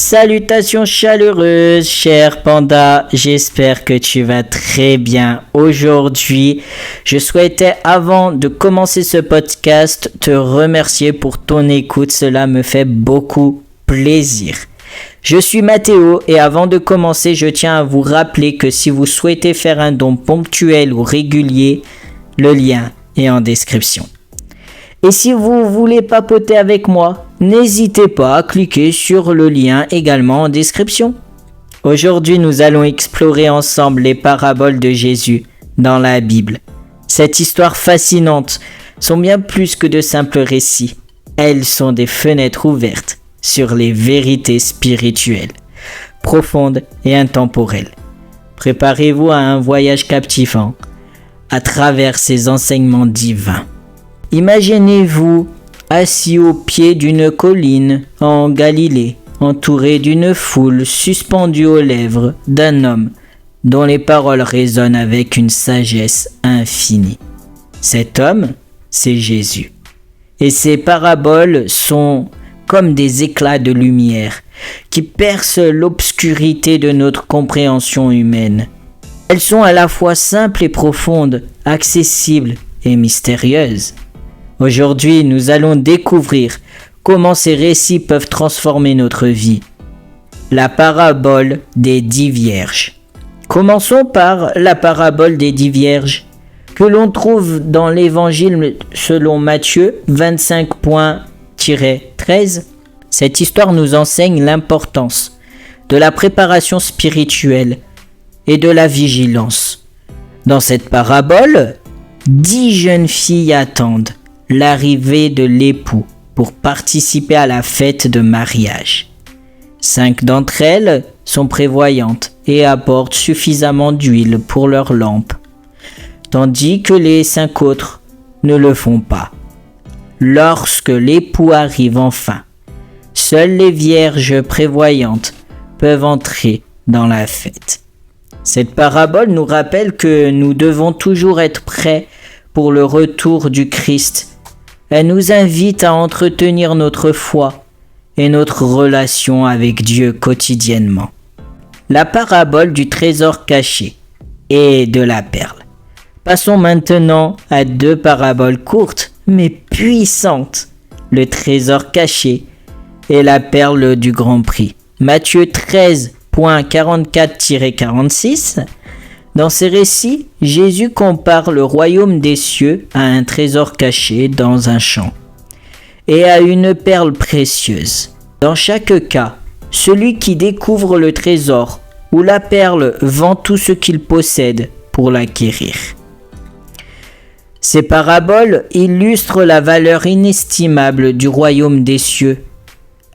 Salutations chaleureuses, cher panda, j'espère que tu vas très bien. Aujourd'hui, je souhaitais, avant de commencer ce podcast, te remercier pour ton écoute, cela me fait beaucoup plaisir. Je suis Mathéo et avant de commencer, je tiens à vous rappeler que si vous souhaitez faire un don ponctuel ou régulier, le lien est en description. Et si vous voulez papoter avec moi, n'hésitez pas à cliquer sur le lien également en description. Aujourd'hui, nous allons explorer ensemble les paraboles de Jésus dans la Bible. Cette histoire fascinante sont bien plus que de simples récits. Elles sont des fenêtres ouvertes sur les vérités spirituelles, profondes et intemporelles. Préparez-vous à un voyage captivant à travers ces enseignements divins. Imaginez-vous assis au pied d'une colline en Galilée, entouré d'une foule suspendue aux lèvres d'un homme dont les paroles résonnent avec une sagesse infinie. Cet homme, c'est Jésus. Et ses paraboles sont comme des éclats de lumière qui percent l'obscurité de notre compréhension humaine. Elles sont à la fois simples et profondes, accessibles et mystérieuses. Aujourd'hui, nous allons découvrir comment ces récits peuvent transformer notre vie. La parabole des 10 vierges. Commençons par la parabole des 10 vierges, que l'on trouve dans l'évangile selon Matthieu 25.13. Cette histoire nous enseigne l'importance de la préparation spirituelle et de la vigilance. Dans cette parabole, 10 jeunes filles attendent l'arrivée de l'époux pour participer à la fête de mariage. 5 d'entre elles sont prévoyantes et apportent suffisamment d'huile pour leurs lampes, tandis que les 5 autres ne le font pas. Lorsque l'époux arrive enfin, seules les vierges prévoyantes peuvent entrer dans la fête. Cette parabole nous rappelle que nous devons toujours être prêts pour le retour du Christ. Elle nous invite à entretenir notre foi et notre relation avec Dieu quotidiennement. La parabole du trésor caché et de la perle. Passons maintenant à 2 paraboles courtes mais puissantes. Le trésor caché et la perle du grand prix. Matthieu 13.44-46. Dans ces récits, Jésus compare le royaume des cieux à un trésor caché dans un champ et à une perle précieuse. Dans chaque cas, celui qui découvre le trésor ou la perle vend tout ce qu'il possède pour l'acquérir. Ces paraboles illustrent la valeur inestimable du royaume des cieux.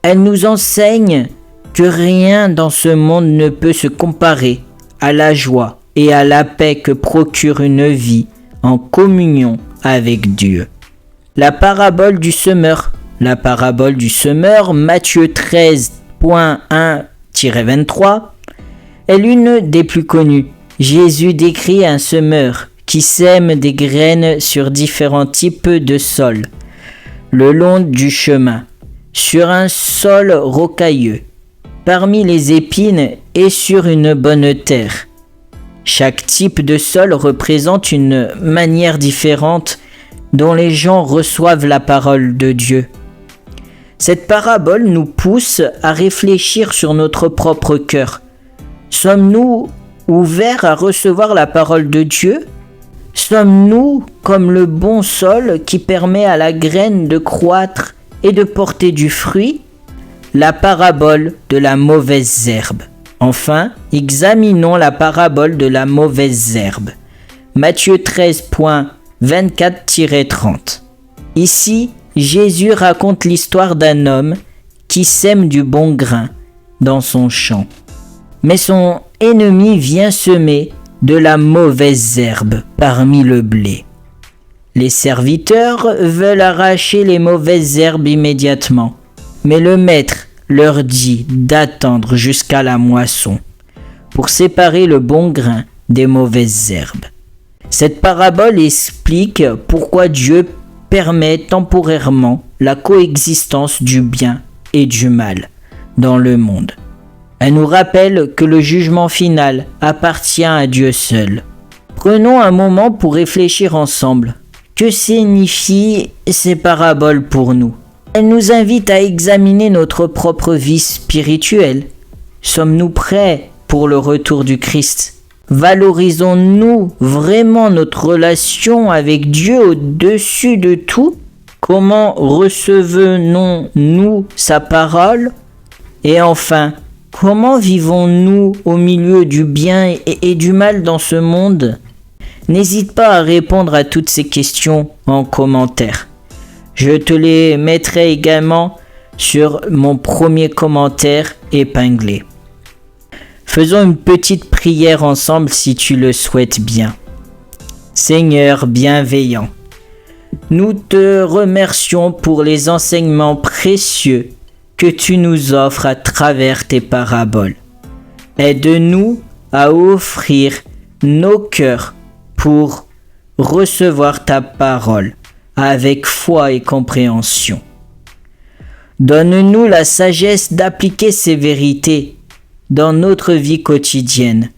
Elles nous enseignent que rien dans ce monde ne peut se comparer à la joie et à la paix que procure une vie en communion avec Dieu. La parabole du semeur. La parabole du semeur, Matthieu 13.1-23, est l'une des plus connues. Jésus décrit un semeur qui sème des graines sur différents types de sols, le long du chemin, sur un sol rocailleux, parmi les épines et sur une bonne terre. Chaque type de sol représente une manière différente dont les gens reçoivent la parole de Dieu. Cette parabole nous pousse à réfléchir sur notre propre cœur. Sommes-nous ouverts à recevoir la parole de Dieu? Sommes-nous comme le bon sol qui permet à la graine de croître et de porter du fruit? La parabole de la mauvaise herbe. Enfin, examinons la parabole de la mauvaise herbe. Matthieu 13.24-30. Ici, Jésus raconte l'histoire d'un homme qui sème du bon grain dans son champ. Mais son ennemi vient semer de la mauvaise herbe parmi le blé. Les serviteurs veulent arracher les mauvaises herbes immédiatement, mais le maître leur dit d'attendre jusqu'à la moisson pour séparer le bon grain des mauvaises herbes. Cette parabole explique pourquoi Dieu permet temporairement la coexistence du bien et du mal dans le monde. Elle nous rappelle que le jugement final appartient à Dieu seul. Prenons un moment pour réfléchir ensemble. Que signifient ces paraboles pour nous? Elles nous invitent à examiner notre propre vie spirituelle. Sommes-nous prêts pour le retour du Christ? Valorisons-nous vraiment notre relation avec Dieu au-dessus de tout? Comment recevons-nous sa parole? Et enfin, comment vivons-nous au milieu du bien et du mal dans ce monde? N'hésite pas à répondre à toutes ces questions en commentaire. Je te les mettrai également sur mon premier commentaire épinglé. Faisons une petite prière ensemble si tu le souhaites bien. Seigneur bienveillant, nous te remercions pour les enseignements précieux que tu nous offres à travers tes paraboles. Aide-nous à offrir nos cœurs pour recevoir ta parole avec foi et compréhension. Donne-nous la sagesse d'appliquer ces vérités dans notre vie quotidienne,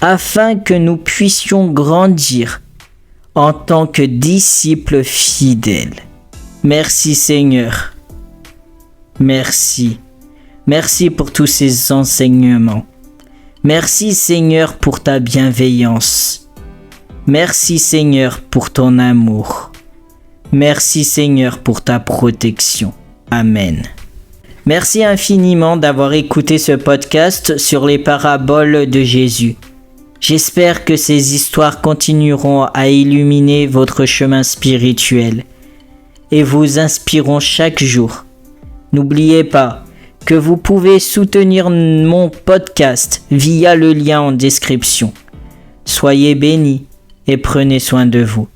afin que nous puissions grandir en tant que disciples fidèles. Merci Seigneur. Merci. Merci pour tous ces enseignements. Merci Seigneur pour ta bienveillance. Merci Seigneur pour ton amour. Merci Seigneur pour ta protection. Amen. Merci infiniment d'avoir écouté ce podcast sur les paraboles de Jésus. J'espère que ces histoires continueront à illuminer votre chemin spirituel et vous inspireront chaque jour. N'oubliez pas que vous pouvez soutenir mon podcast via le lien en description. Soyez bénis et prenez soin de vous.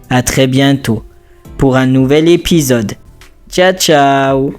À très bientôt pour un nouvel épisode. Ciao ciao!